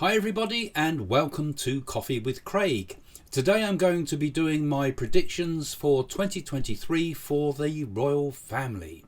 Hi everybody and welcome to Coffee with Craig. Today I'm going to be doing my predictions for 2023 for the royal family.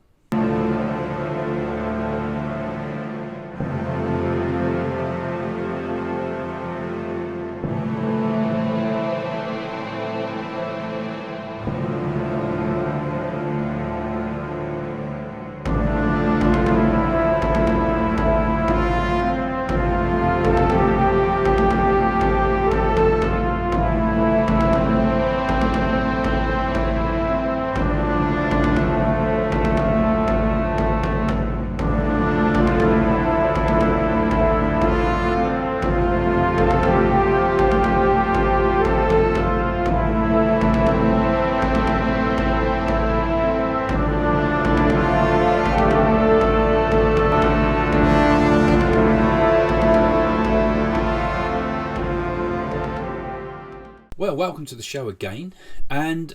Well, welcome to the show again, and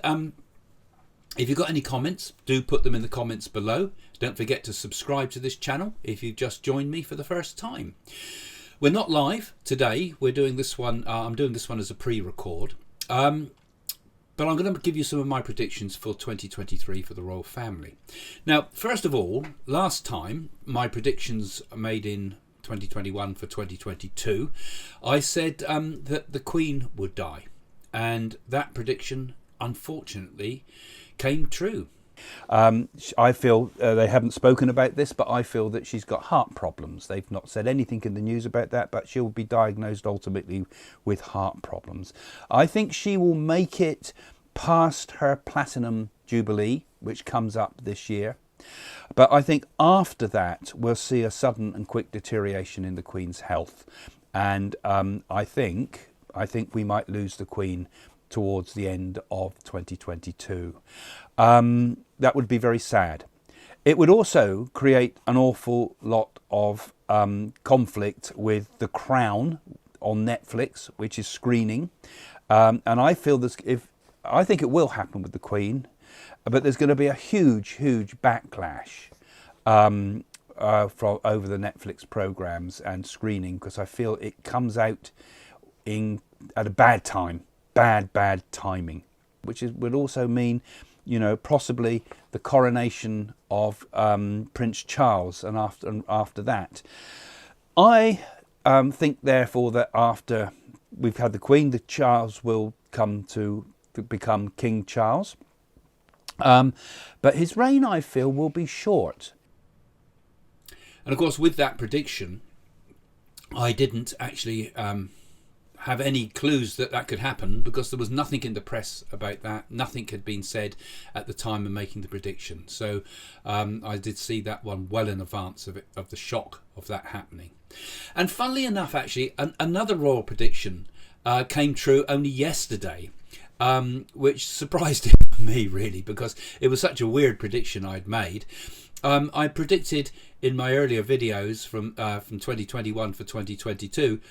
if you've got any comments, do put them in the comments below. Don't forget to subscribe to this channel if you've just joined me for the first time. We're not live today. We're doing this one. I'm doing this one as a pre-record, but I'm going to give you some of my predictions for 2023 for the royal family. Now, first of all, last time my predictions made in 2021 for 2022, I said that the Queen would die. And that prediction, unfortunately, came true. I feel they haven't spoken about this, but I feel that she's got heart problems. They've not said anything in the news about that, but she'll be diagnosed ultimately with heart problems. I think she will make it past her platinum jubilee, which comes up this year. But I think after that, we'll see a sudden and quick deterioration in the Queen's health. And I think we might lose the Queen towards the end of 2022. That would be very sad. It would also create an awful lot of conflict with The Crown on Netflix, which is screening. And I feel I think it will happen with the Queen, but there's going to be a huge backlash from over the Netflix programs and screening, because I feel it comes out at a bad time, bad timing, which would also mean, possibly the coronation of Prince Charles, and after that, I think therefore that after we've had the Queen, the Charles will come to become King Charles, but his reign, I feel, will be short. And of course, with that prediction, I didn't actually have any clues that could happen, because there was nothing in the press about that. Nothing had been said at the time of making the prediction. So I did see that one well in advance of the shock of that happening. And funnily enough, actually, another royal prediction came true only yesterday, which surprised me really, because it was such a weird prediction I'd made. I predicted in my earlier videos from 2021 for 2022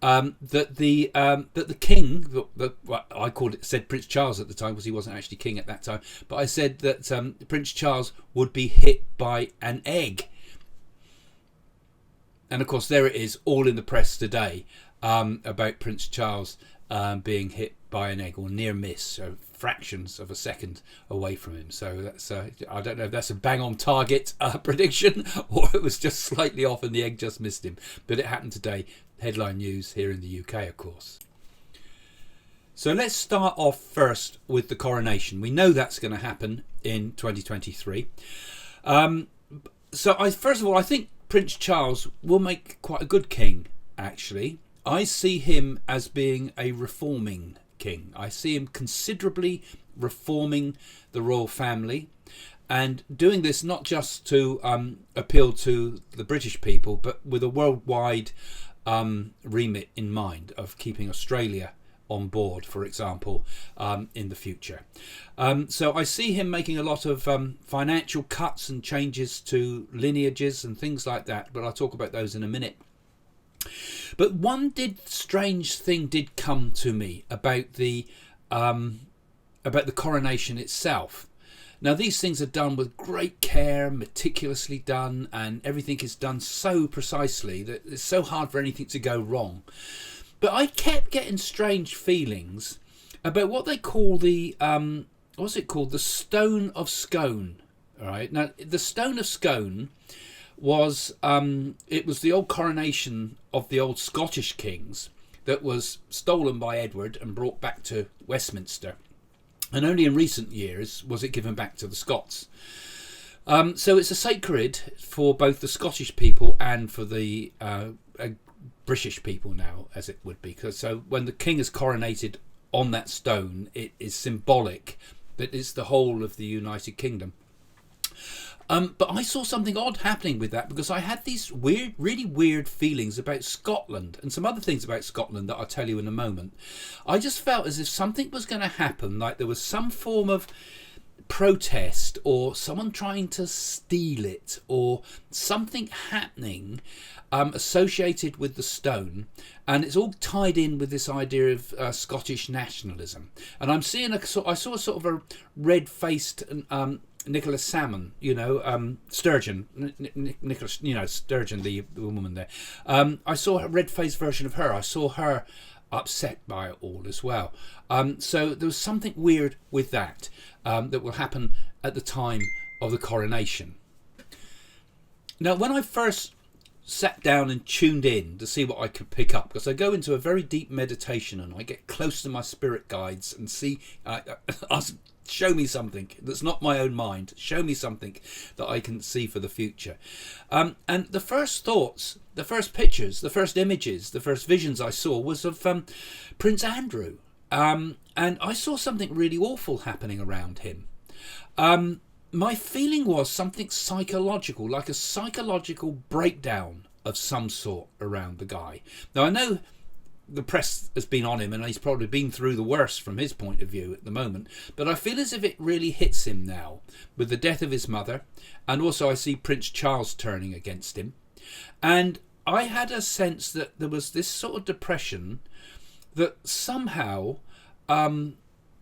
that the king, I said Prince Charles at the time, because he wasn't actually king at that time, but I said that Prince Charles would be hit by an egg. And of course, there it is, all in the press today, about Prince Charles being hit by an egg, or near miss, so fractions of a second away from him. So that's I don't know if that's a bang on target prediction, or it was just slightly off and the egg just missed him, but it happened today. Headline news here in the UK, of course. So let's start off first with the coronation. We know that's going to happen in 2023. First of all, I think Prince Charles will make quite a good king, actually. I see him as being a reforming king. I see him considerably reforming the royal family, and doing this not just to appeal to the British people, but with a worldwide remit in mind of keeping Australia on board, for example, in the future. So I see him making a lot of financial cuts and changes to lineages and things like that, but I'll talk about those in a minute. But one strange thing did come to me about the coronation itself. Now, these things are done with great care, meticulously done, and everything is done so precisely that it's so hard for anything to go wrong. But I kept getting strange feelings about what they call the, what's it called? The Stone of Scone. All right. Now, the Stone of Scone was, it was the old coronation of the old Scottish kings that was stolen by Edward and brought back to Westminster. And only in recent years was it given back to the Scots. So it's a sacred for both the Scottish people and for the British people now, as it would be. So when the king is coronated on that stone, it is symbolic that it's the whole of the United Kingdom. But I saw something odd happening with that, because I had these weird, really weird feelings about Scotland and some other things about Scotland that I'll tell you in a moment. I just felt as if something was going to happen, like there was some form of protest or someone trying to steal it or something happening associated with the stone, and it's all tied in with this idea of Scottish nationalism. And I'm seeing I saw a sort of a red-faced Nicholas Salmon, Sturgeon, Nicholas, Sturgeon, the woman there. I saw a red-faced version of her. I saw her upset by it all as well. So there was something weird with that that will happen at the time of the coronation. Now, when I first sat down and tuned in to see what I could pick up, because I go into a very deep meditation and I get close to my spirit guides and see, show me something that's not my own mind, show me something that I can see for the future. And the first thoughts, the first pictures, the first images, the first visions I saw was of Prince Andrew. And I saw something really awful happening around him. My feeling was something psychological, like a psychological breakdown of some sort around the guy. Now, I know the press has been on him and he's probably been through the worst from his point of view at the moment, but I feel as if it really hits him now with the death of his mother, and also I see Prince Charles turning against him. And I had a sense that there was this sort of depression that somehow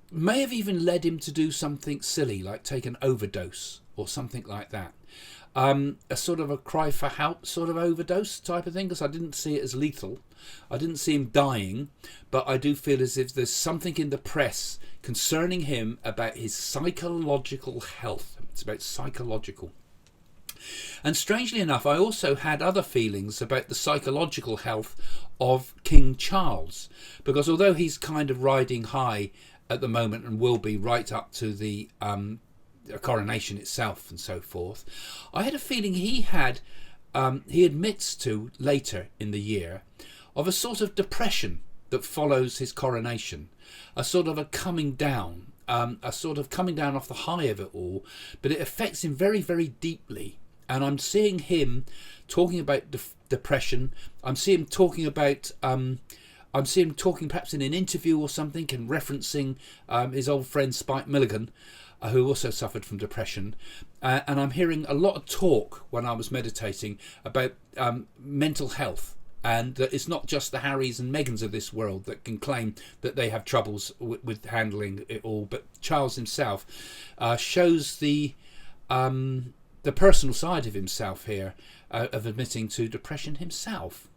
may have even led him to do something silly, like take an overdose or something like that. A sort of a cry for help sort of overdose type of thing, because I didn't see it as lethal. I didn't see him dying, but I do feel as if there's something in the press concerning him about his psychological health. It's about psychological. And strangely enough, I also had other feelings about the psychological health of King Charles, because although he's kind of riding high at the moment and will be right up to the coronation itself and so forth, I had a feeling he admits to later in the year of a sort of depression that follows his coronation, a sort of a coming down, a sort of coming down off the high of it all, but it affects him very, very deeply. And I'm seeing him talking about depression. I'm seeing him talking about perhaps in an interview or something and referencing his old friend Spike Milligan, who also suffered from depression. And I'm hearing a lot of talk when I was meditating about mental health, and that it's not just the Harrys and Meghans of this world that can claim that they have troubles with handling it all, but Charles himself shows the personal side of himself here, of admitting to depression himself.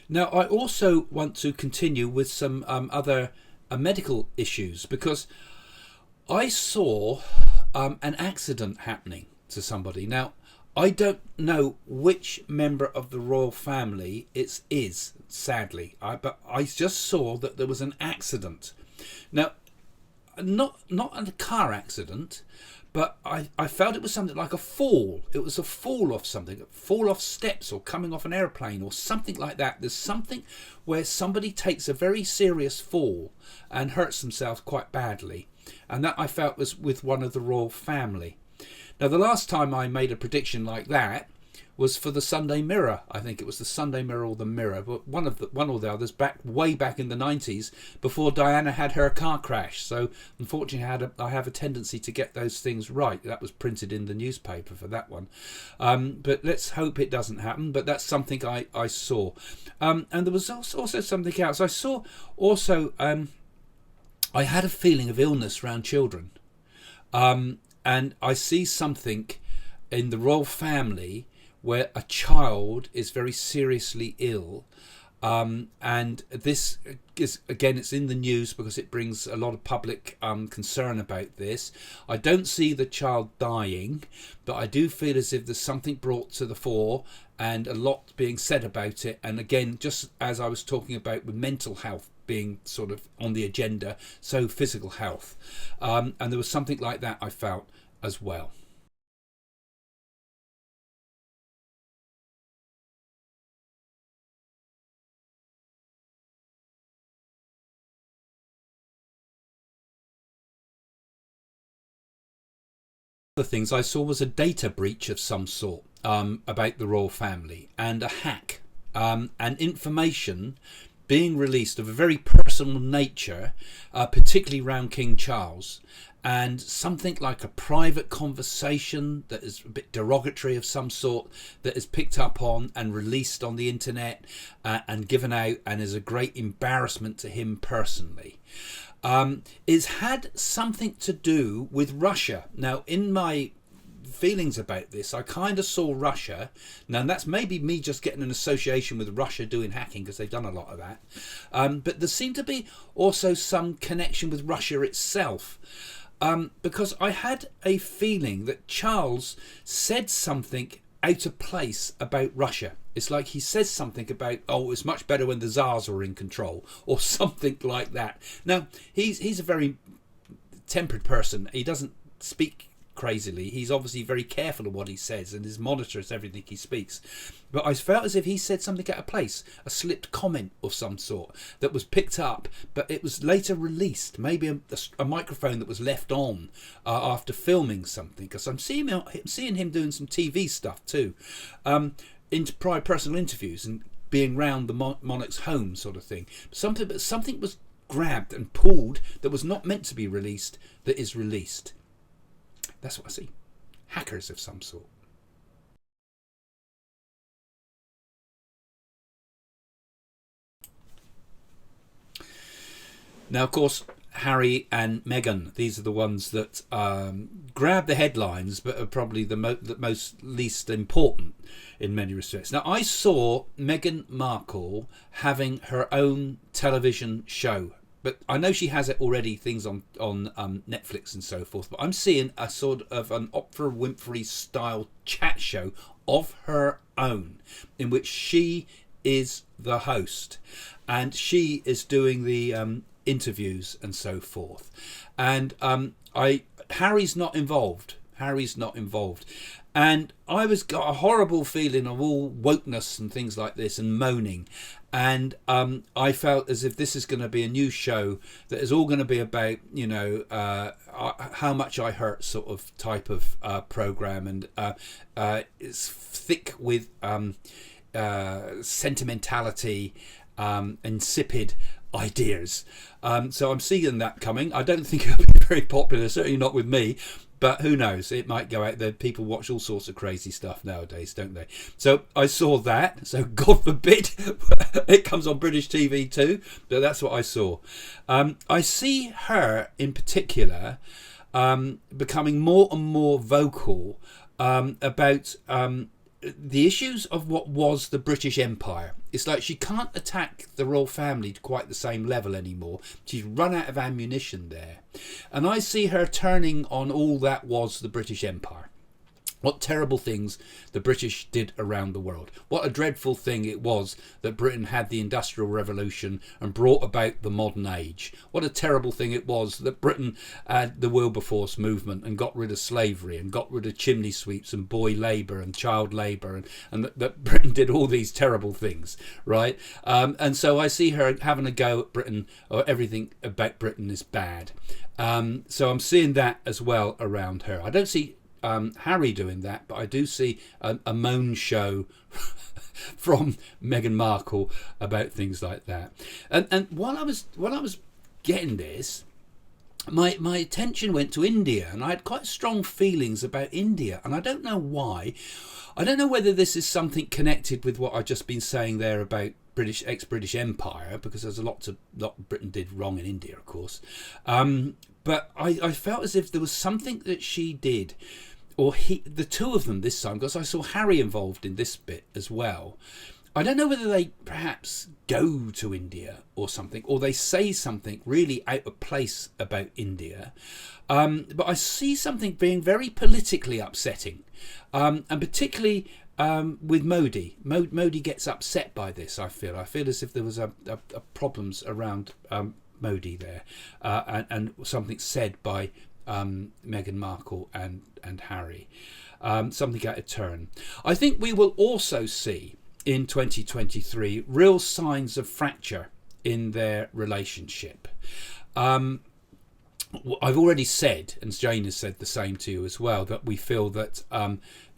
Now, I also want to continue with some other medical issues, because I saw an accident happening to somebody. Now, I don't know which member of the royal family it is, sadly, but I just saw that there was an accident. Now, not a car accident, but I felt it was something like a fall. It was a fall off something, a fall off steps or coming off an aeroplane or something like that. There's something where somebody takes a very serious fall and hurts themselves quite badly. And that I felt was with one of the royal family. Now, the last time I made a prediction like that, was for the Sunday Mirror. I think it was the Sunday Mirror or the Mirror, but one or the others, way back in the 90s, before Diana had her car crash. So unfortunately, I have a tendency to get those things right. That was printed in the newspaper for that one. But let's hope it doesn't happen. But that's something I saw. And there was also something else. I saw also, I had a feeling of illness around children. And I see something in the royal family where a child is very seriously ill, and this is, again, it's in the news because it brings a lot of public concern about this. I don't see the child dying, but I do feel as if there's something brought to the fore and a lot being said about it. And again, just as I was talking about with mental health being sort of on the agenda, so physical health, and there was something like that I felt as well. The things I saw was a data breach of some sort about the royal family, and a hack, and information being released of a very personal nature, particularly around King Charles, and something like a private conversation that is a bit derogatory of some sort that is picked up on and released on the internet and given out, and is a great embarrassment to him personally. Is had something to do with Russia. Now, in my feelings about this, I kind of saw Russia. Now, that's maybe me just getting an association with Russia doing hacking, because they've done a lot of that. But there seemed to be also some connection with Russia itself. Because I had a feeling that Charles said something out of place about Russia. It's like he says something about, oh, it's much better when the Tsars were in control, or something like that. Now, he's a very tempered person. He doesn't speak crazily. He's obviously very careful of what he says and monitors everything he speaks. But I felt as if he said something out of place, a slipped comment of some sort that was picked up, but it was later released. Maybe a microphone that was left on after filming something, because I'm seeing him doing some TV stuff too, into prior personal interviews and being round the monarch's home, sort of thing. But something was grabbed and pulled that was not meant to be released, that is released. That's what I see. Hackers of some sort. Now, of course, Harry and Meghan, these are the ones that grab the headlines, but are probably the most least important in many respects. Now, I saw Meghan Markle having her own television show, but I know she has it already, things on Netflix and so forth. But I'm seeing a sort of an Oprah Winfrey style chat show of her own, in which she is the host, and she is doing the interviews and so forth. And Harry's not involved. And I got a horrible feeling of all wokeness and things like this and moaning. And I felt as if this is going to be a new show that is all going to be about, how much I hurt sort of type of program. And it's thick with sentimentality, insipid ideas. So I'm seeing that coming. I don't think it'll be very popular, certainly not with me. But who knows? It might go out there. People watch all sorts of crazy stuff nowadays, don't they? So I saw that. So God forbid it comes on British TV too. But that's what I saw. I see her in particular becoming more and more vocal about the issues of what was the British Empire. It's like she can't attack the royal family to quite the same level anymore. She's run out of ammunition there. And I see her turning on all that was the British Empire. What terrible things the British did around the world. What a dreadful thing it was that Britain had the Industrial Revolution and brought about the modern age. What a terrible thing it was that Britain had the Wilberforce movement and got rid of slavery and got rid of chimney sweeps and boy labour and child labour, and that Britain did all these terrible things, right? And so I see her having a go at Britain, or everything about Britain is bad. So I'm seeing that as well around her. I don't see Harry doing that, but I do see a moan show from Meghan Markle about things like that. And while I was getting this, my attention went to India, and I had quite strong feelings about India, and I don't know why. I don't know whether this is something connected with what I've just been saying there about ex-British Empire, because there's a lot Britain did wrong in India, of course. But I felt as if there was something that she did, or the two of them this time, because I saw Harry involved in this bit as well. I don't know whether they perhaps go to India or something, or they say something really out of place about India. But I see something being very politically upsetting, and particularly with Modi. Modi gets upset by this, I feel. I feel as if there was a problems around Modi there, and something said by Meghan Markle and Harry. Something out of turn. I think we will also see in 2023 real signs of fracture in their relationship. I've already said, and Jane has said the same to you as well, that we feel that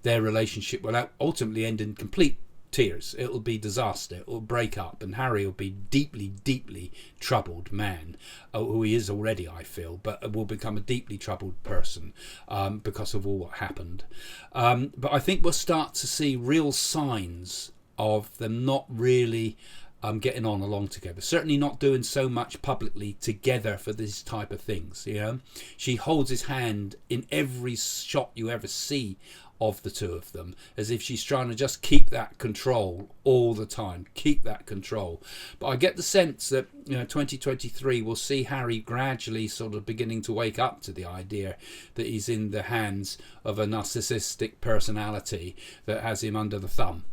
their relationship will ultimately end in complete tears. It'll be disaster. It will break up, and Harry will be deeply, deeply troubled man, who he is already, I feel, but will become a deeply troubled person because of all what happened. But I think we'll start to see real signs of them not really getting on along together, certainly not doing so much publicly together for this type of things. She holds his hand in every shot you ever see of the two of them, as if she's trying to just keep that control all the time, keep that control. But I get the sense that 2023 will see Harry gradually sort of beginning to wake up to the idea that he's in the hands of a narcissistic personality that has him under the thumb.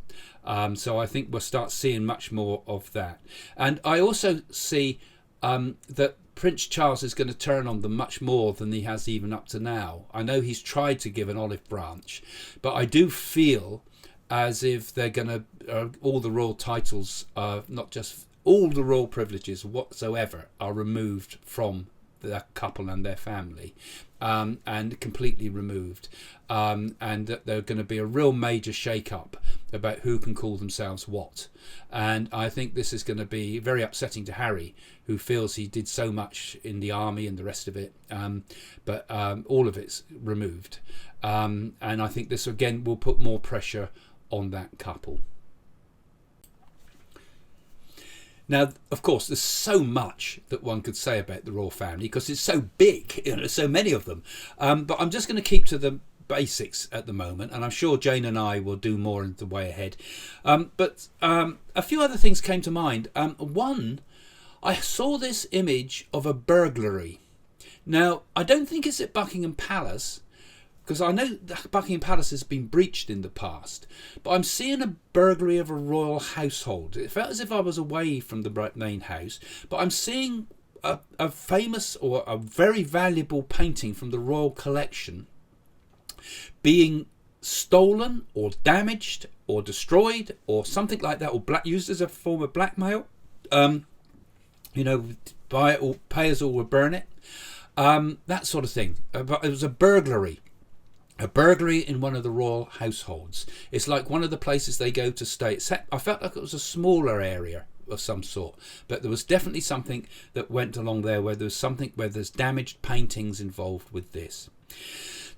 So I think we'll start seeing much more of that. And I also see that Prince Charles is going to turn on them much more than he has even up to now. I know he's tried to give an olive branch, but I do feel as if they're going to, all the royal titles, not just all the royal privileges whatsoever, are removed from the couple and their family, and completely removed, and that there's going to be a real major shake-up about who can call themselves what. And I think this is going to be very upsetting to Harry, who feels he did so much in the army and the rest of it, but all of it's removed, and I think this again will put more pressure on that couple. Now, of course, there's so much that one could say about the royal family because it's so big, so many of them. But I'm just going to keep to the basics at the moment, and I'm sure Jane and I will do more in the way ahead. But a few other things came to mind. One, I saw this image of a burglary. Now, I don't think it's at Buckingham Palace, because I know that Buckingham Palace has been breached in the past, but I'm seeing a burglary of a royal household. It felt as if I was away from the main house, but I'm seeing a famous or a very valuable painting from the royal collection being stolen or damaged or destroyed or something like that, or used as a form of blackmail. Buy it or pay us or we'll burn it. That sort of thing. But it was a burglary. A burglary in one of the royal households. It's like one of the places they go to stay. I felt like it was a smaller area of some sort, but there was definitely something that went along there where there's damaged paintings involved with this.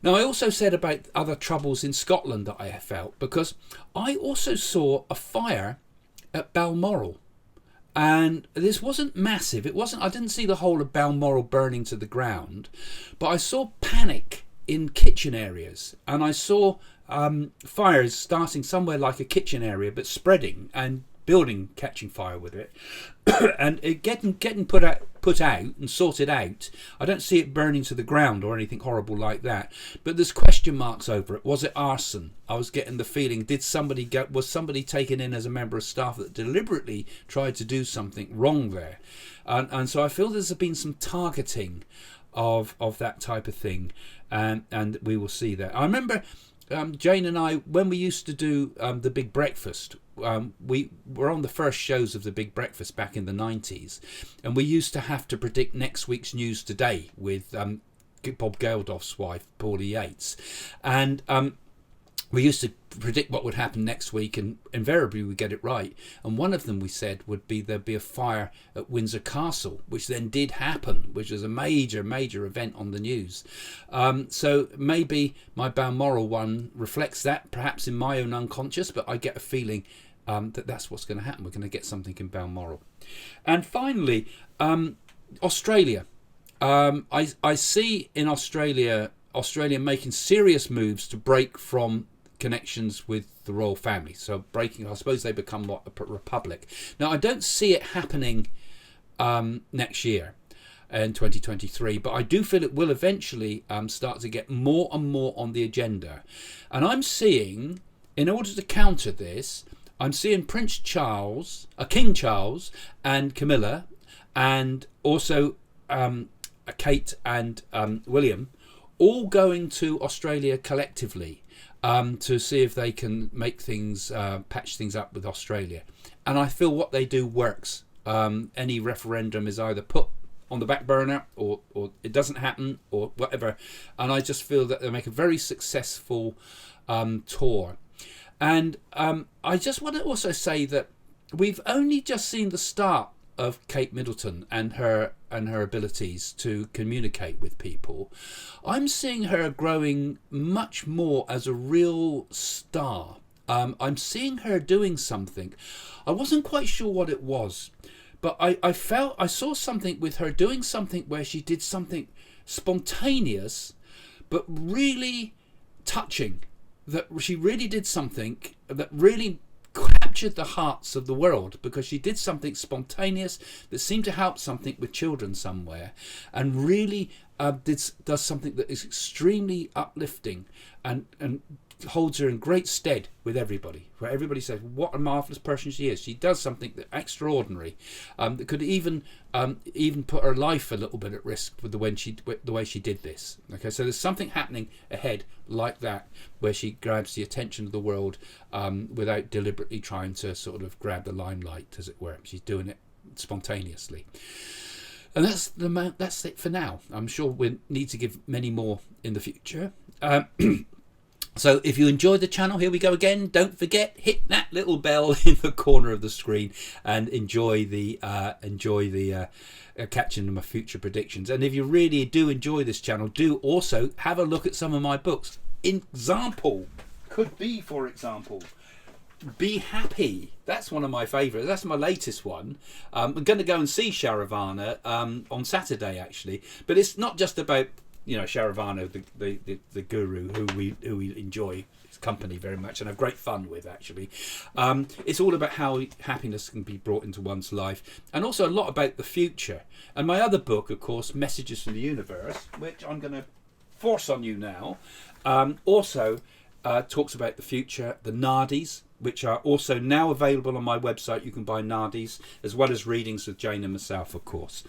Now, I also said about other troubles in Scotland that I felt, because I also saw a fire at Balmoral. And this wasn't massive. I didn't see the whole of Balmoral burning to the ground, but I saw panic in kitchen areas, and I saw fires starting somewhere like a kitchen area, but spreading, and building catching fire with it, and it getting put out and sorted out. I don't see it burning to the ground or anything horrible like that, but there's question marks over it. Was it arson? I was getting the feeling, was somebody taken in as a member of staff that deliberately tried to do something wrong there? And so I feel there's been some targeting of that type of thing, and we will see that. I remember Jane and I, when we used to do the Big Breakfast, we were on the first shows of the Big Breakfast back in the 90s, and we used to have to predict next week's news today with Bob Geldof's wife, Paula Yates, and we used to predict what would happen next week, and invariably we get it right. And one of them, we said, would be there'd be a fire at Windsor Castle, which then did happen, which was a major event on the news. So maybe my Balmoral one reflects that, perhaps in my own unconscious, but I get a feeling that that's what's going to happen. We're going to get something in Balmoral. And finally, Australia. I see in Australia making serious moves to break from connections with the royal family. So breaking, I suppose they become what, a republic. Now, I don't see it happening next year in 2023, but I do feel it will eventually start to get more and more on the agenda. And I'm seeing, in order to counter this, I'm seeing Prince Charles, King Charles and Camilla, and also Kate and William, all going to Australia collectively to see if they can make things, patch things up with Australia. And I feel what they do works. Any referendum is either put on the back burner or it doesn't happen or whatever. And I just feel that they make a very successful tour. And I just want to also say that we've only just seen the start of Kate Middleton and her abilities to communicate with people. I'm seeing her growing much more as a real star. I'm seeing her doing something. I wasn't quite sure what it was, but I saw something with her doing something where she did something spontaneous but really touching, that she really did something that really captured the hearts of the world, because she did something spontaneous that seemed to help something with children somewhere, and really does something that is extremely uplifting and holds her in great stead with everybody, where everybody says what a marvellous person she is. She does something that extraordinary, that could even put her life a little bit at risk with the way she did this. Okay, so there's something happening ahead like that, where she grabs the attention of the world without deliberately trying to sort of grab the limelight, as it were. She's doing it spontaneously. And that's it for now. I'm sure we need to give many more in the future. So if you enjoyed the channel, here we go again. Don't forget, hit that little bell in the corner of the screen and enjoy the catching my future predictions. And if you really do enjoy this channel, do also have a look at some of my books. For example, Be Happy. That's one of my favourites. That's my latest one. I'm going to go and see Sharavana on Saturday, actually. But it's not just about, Sharavana, the guru, who we enjoy his company very much and have great fun with, actually. It's all about how happiness can be brought into one's life, and also a lot about the future. And my other book, of course, Messages from the Universe, which I'm going to force on you now, also talks about the future, the NAADIs, which are also now available on my website. You can buy NAADIs, as well as readings with Jane and myself, of course.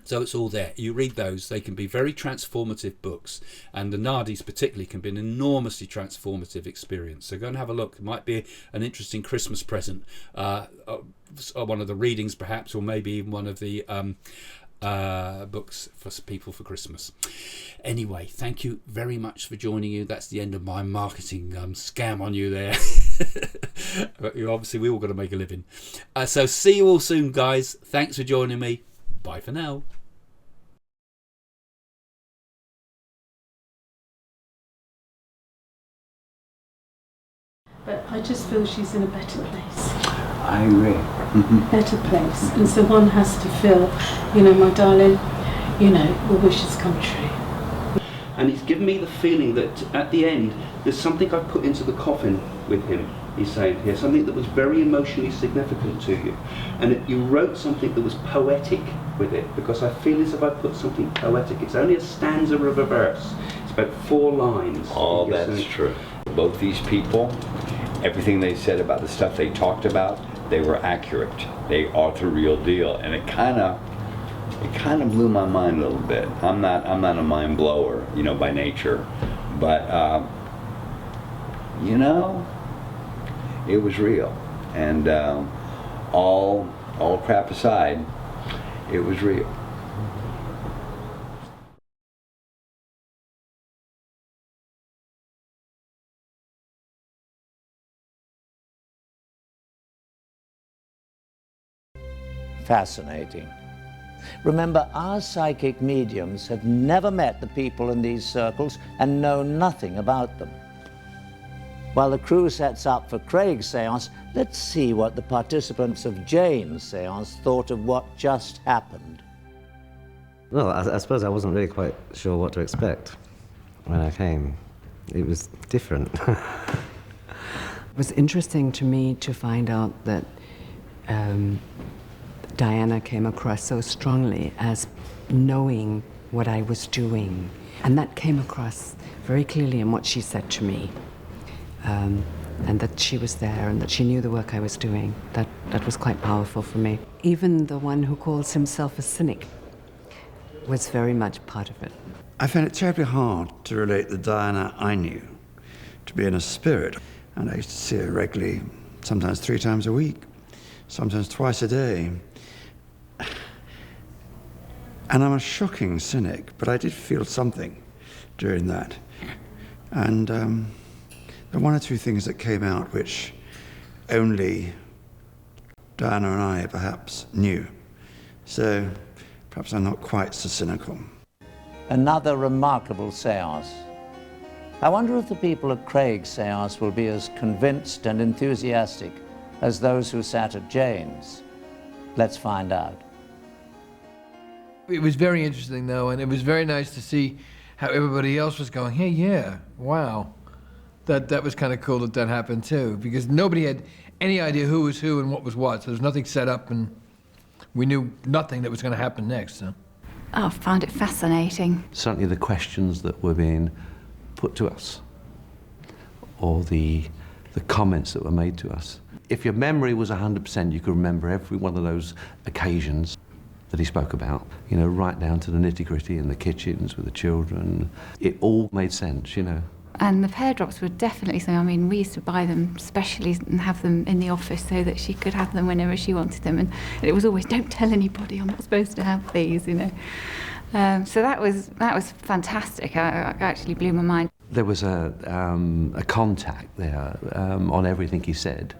So it's all there. You read those. They can be very transformative books, and the NAADIs particularly can be an enormously transformative experience. So go and have a look. It might be an interesting Christmas present, one of the readings perhaps, or maybe even one of the books for people for Christmas. Anyway, thank you very much for joining you. That's the end of my marketing scam on you there. But obviously we all got to make a living. So see you all soon, guys. Thanks for joining me. Bye for now. But I just feel she's in a better place. I agree. Better place. And so one has to feel, my darling, your wishes come true. And he's given me the feeling that at the end, there's something I've put into the coffin with him, he's saying here, something that was very emotionally significant to you. And you wrote something that was poetic with it, because I feel as if I put something poetic. It's only a stanza of a verse. It's about 4 lines. Oh, that's true. Both these people, everything they said about the stuff they talked about, they were accurate. They are the real deal, and it kind of blew my mind a little bit. I'm not a mind blower, by nature, but it was real, and all crap aside, it was real. fascinating. Remember, our psychic mediums have never met the people in these circles and know nothing about them. While the crew sets up for Craig's seance, let's see what the participants of Jane's seance thought of what just happened. Well, I suppose I wasn't really quite sure what to expect when I came. It was different. It was interesting to me to find out that Diana came across so strongly as knowing what I was doing. And that came across very clearly in what she said to me. And that she was there and that she knew the work I was doing. That was quite powerful for me. Even the one who calls himself a cynic was very much part of it. I found it terribly hard to relate the Diana I knew to being a spirit. And I used to see her regularly, sometimes 3 times a week, sometimes twice a day. And I'm a shocking cynic, but I did feel something during that. And there were 1 or 2 things that came out which only Diana and I perhaps knew. So perhaps I'm not quite so cynical. Another remarkable seance. I wonder if the people at Craig's seance will be as convinced and enthusiastic as those who sat at Jane's. Let's find out. It was very interesting, though, and it was very nice to see how everybody else was going, hey, yeah, wow. That was kind of cool that happened, too, because nobody had any idea who was who and what was what, so there was nothing set up, and we knew nothing that was going to happen next. So. Oh, I found it fascinating. Certainly the questions that were being put to us, or the comments that were made to us. If your memory was 100%, you could remember every one of those occasions that he spoke about, you know, right down to the nitty-gritty in the kitchens with the children. It all made sense, you know. And the pear drops were definitely something. I mean, we used to buy them specially and have them in the office so that she could have them whenever she wanted them. And it was always, don't tell anybody, I'm not supposed to have these, you know. So that was fantastic. It actually blew my mind. There was a contact there on everything he said.